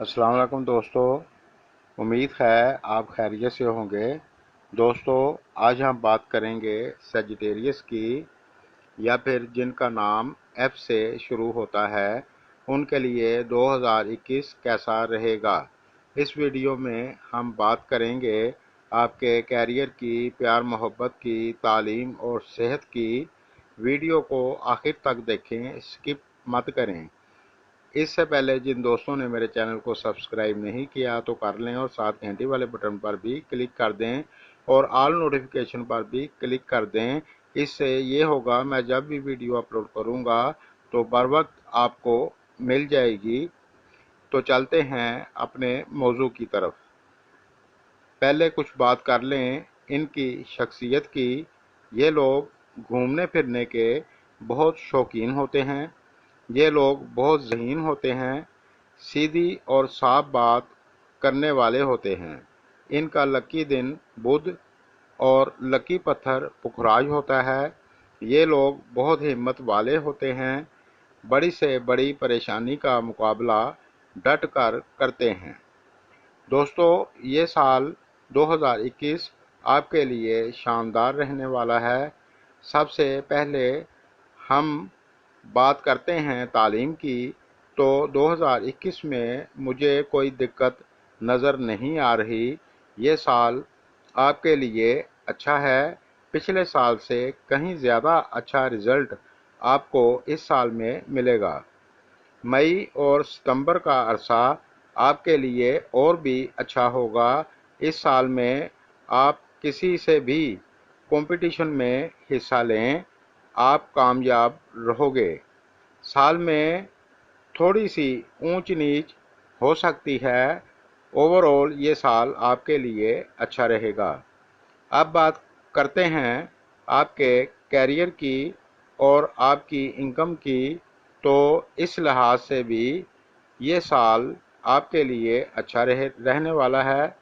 अस्सलाम वालेकुम दोस्तों। उम्मीद है आप खैरियत से होंगे। दोस्तों, आज हम बात करेंगे सेजिटेरियस की, या फिर जिनका नाम एफ से शुरू होता है, उनके लिए 2021 कैसा रहेगा। इस वीडियो में हम बात करेंगे आपके कैरियर की, प्यार मोहब्बत की, तालीम और सेहत की। वीडियो को आखिर तक देखें, स्किप मत करें। इससे पहले जिन दोस्तों ने मेरे चैनल को सब्सक्राइब नहीं किया तो कर लें और साथ घंटी वाले बटन पर भी क्लिक कर दें और ऑल नोटिफिकेशन पर भी क्लिक कर दें। इससे ये होगा, मैं जब भी वीडियो अपलोड करूँगा तो बर वक्त आपको मिल जाएगी। तो चलते हैं अपने मौजू की तरफ। पहले कुछ बात कर लें इनकी शख्सियत की। ये लोग घूमने फिरने के बहुत शौकीन होते हैं। ये लोग बहुत ज़हीन होते हैं, सीधी और साफ बात करने वाले होते हैं। इनका लकी दिन बुध और लकी पत्थर पुखराज होता है। ये लोग बहुत हिम्मत वाले होते हैं, बड़ी से बड़ी परेशानी का मुकाबला डट कर करते हैं। दोस्तों, ये साल 2021 आपके लिए शानदार रहने वाला है। सबसे पहले हम बात करते हैं तालीम की। तो 2021 में मुझे कोई दिक्कत नज़र नहीं आ रही। ये साल आपके लिए अच्छा है। पिछले साल से कहीं ज़्यादा अच्छा रिज़ल्ट आपको इस साल में मिलेगा। मई और सितंबर का अरसा आपके लिए और भी अच्छा होगा। इस साल में आप किसी से भी कंपटीशन में हिस्सा लें, आप कामयाब रहोगे। साल में थोड़ी सी ऊंच नीच हो सकती है। ओवरऑल ये साल आपके लिए अच्छा रहेगा। अब बात करते हैं आपके कैरियर की और आपकी इनकम की। तो इस लिहाज से भी ये साल आपके लिए अच्छा रहने वाला है।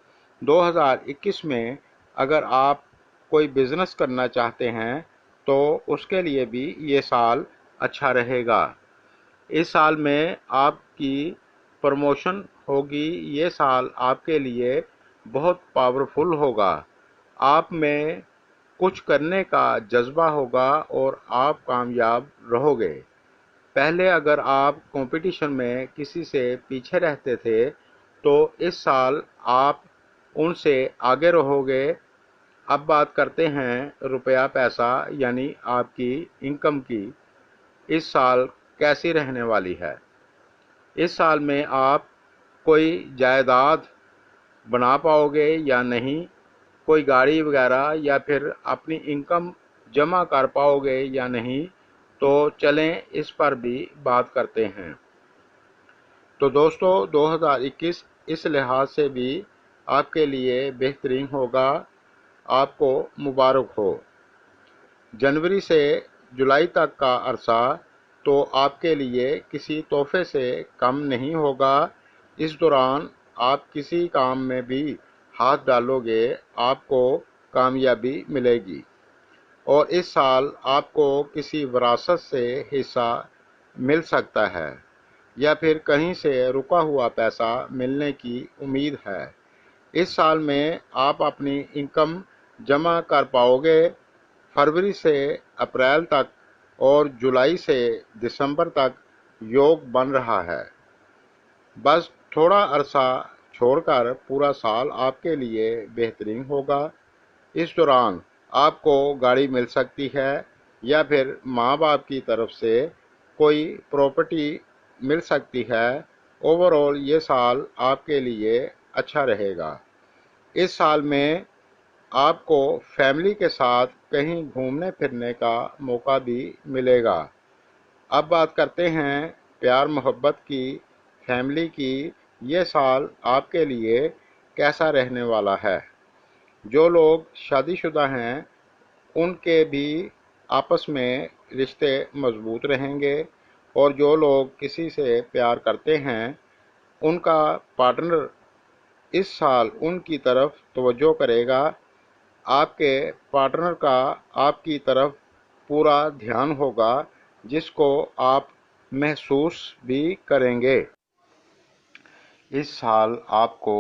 2021 में अगर आप कोई बिज़नेस करना चाहते हैं तो उसके लिए भी ये साल अच्छा रहेगा। इस साल में आपकी प्रमोशन होगी। ये साल आपके लिए बहुत पावरफुल होगा। आप में कुछ करने का जज्बा होगा और आप कामयाब रहोगे। पहले अगर आप कंपटीशन में किसी से पीछे रहते थे तो इस साल आप उनसे आगे रहोगे। अब बात करते हैं रुपया पैसा यानी आपकी इनकम की। इस साल कैसी रहने वाली है। इस साल में आप कोई जायदाद बना पाओगे या नहीं, कोई गाड़ी वगैरह, या फिर अपनी इनकम जमा कर पाओगे या नहीं। तो चलें इस पर भी बात करते हैं। तो दोस्तों, 2021 इस लिहाज से भी आपके लिए बेहतरीन होगा। आपको मुबारक हो। जनवरी से जुलाई तक का अरसा तो आपके लिए किसी तोहफे से कम नहीं होगा। इस दौरान आप किसी काम में भी हाथ डालोगे, आपको कामयाबी मिलेगी। और इस साल आपको किसी विरासत से हिस्सा मिल सकता है, या फिर कहीं से रुका हुआ पैसा मिलने की उम्मीद है। इस साल में आप अपनी इनकम जमा कर पाओगे। फरवरी से अप्रैल तक और जुलाई से दिसंबर तक योग बन रहा है। बस थोड़ा अरसा छोड़कर पूरा साल आपके लिए बेहतरीन होगा। इस दौरान आपको गाड़ी मिल सकती है, या फिर माँ बाप की तरफ से कोई प्रॉपर्टी मिल सकती है। ओवरऑल ये साल आपके लिए अच्छा रहेगा। इस साल में आपको फैमिली के साथ कहीं घूमने फिरने का मौका भी मिलेगा। अब बात करते हैं प्यार मोहब्बत की, फैमिली की। ये साल आपके लिए कैसा रहने वाला है। जो लोग शादीशुदा हैं उनके भी आपस में रिश्ते मजबूत रहेंगे, और जो लोग किसी से प्यार करते हैं उनका पार्टनर इस साल उनकी तरफ तवज्जो करेगा। आपके पार्टनर का आपकी तरफ पूरा ध्यान होगा, जिसको आप महसूस भी करेंगे। اس سال آپ کو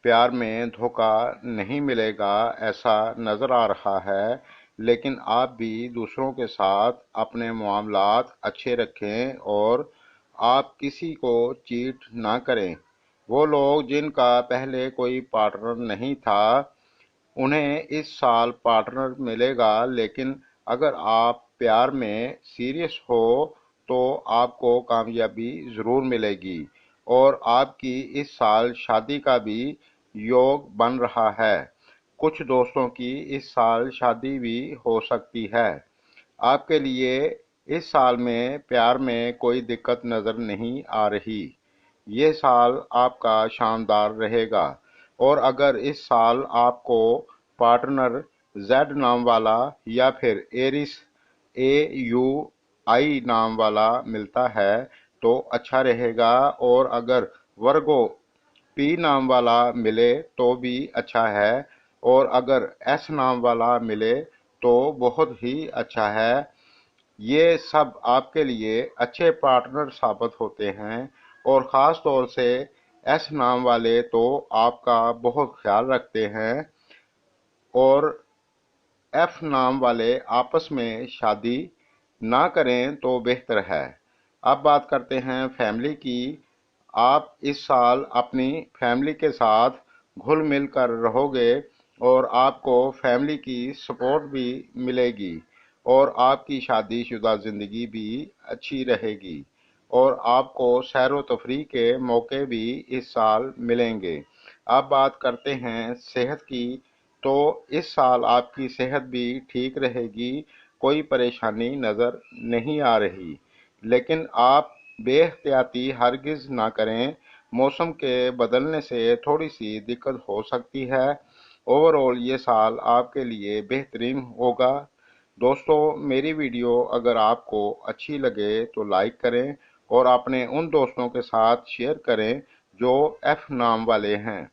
پیار میں دھوکہ نہیں ملے گا ایسا نظر آ رہا ہے، لیکن آپ بھی دوسروں کے ساتھ اپنے معاملات اچھے رکھیں اور آپ کسی کو چیٹ نہ کریں۔ وہ لوگ جن کا پہلے کوئی پارٹنر نہیں تھا انہیں اس سال پارٹنر ملے گا، لیکن اگر آپ پیار میں سیریس ہو تو آپ کو کامیابی ضرور ملے گی، اور آپ کی اس سال شادی کا بھی یوگ بن رہا ہے۔ کچھ دوستوں کی اس سال شادی بھی ہو سکتی ہے۔ آپ کے لیے اس سال میں پیار میں کوئی دقت نظر نہیں آ رہی۔ یہ سال آپ کا شاندار رہے گا، اور اگر اس سال آپ کو پارٹنر زیڈ نام والا یا پھر ایرس AUI نام والا ملتا ہے تو اچھا رہے گا، اور اگر ورگو P نام والا ملے تو بھی اچھا ہے، اور اگر S نام والا ملے تو بہت ہی اچھا ہے۔ یہ سب آپ کے لیے اچھے پارٹنر ثابت ہوتے ہیں، اور خاص طور سے ایس نام والے تو آپ کا بہت خیال رکھتے ہیں، اور ایف نام والے آپس میں شادی نہ کریں تو بہتر ہے۔ اب بات کرتے ہیں فیملی کی۔ آپ اس سال اپنی فیملی کے ساتھ گھل مل کر رہو گے، اور آپ کو فیملی کی سپورٹ بھی ملے گی، اور آپ کی شادی شدہ زندگی بھی اچھی رہے گی، اور آپ کو سیر و تفریح کے موقع بھی اس سال ملیں گے۔ اب بات کرتے ہیں صحت کی، تو اس سال آپ کی صحت بھی ٹھیک رہے گی، کوئی پریشانی نظر نہیں آ رہی، لیکن آپ بے احتیاطی ہرگز نہ کریں۔ موسم کے بدلنے سے تھوڑی سی دقت ہو سکتی ہے۔ اوورآل یہ سال آپ کے لیے بہترین ہوگا۔ دوستو، میری ویڈیو اگر آپ کو اچھی لگے تو لائک کریں، اور اپنے ان دوستوں کے ساتھ شیئر کریں جو ایف نام والے ہیں۔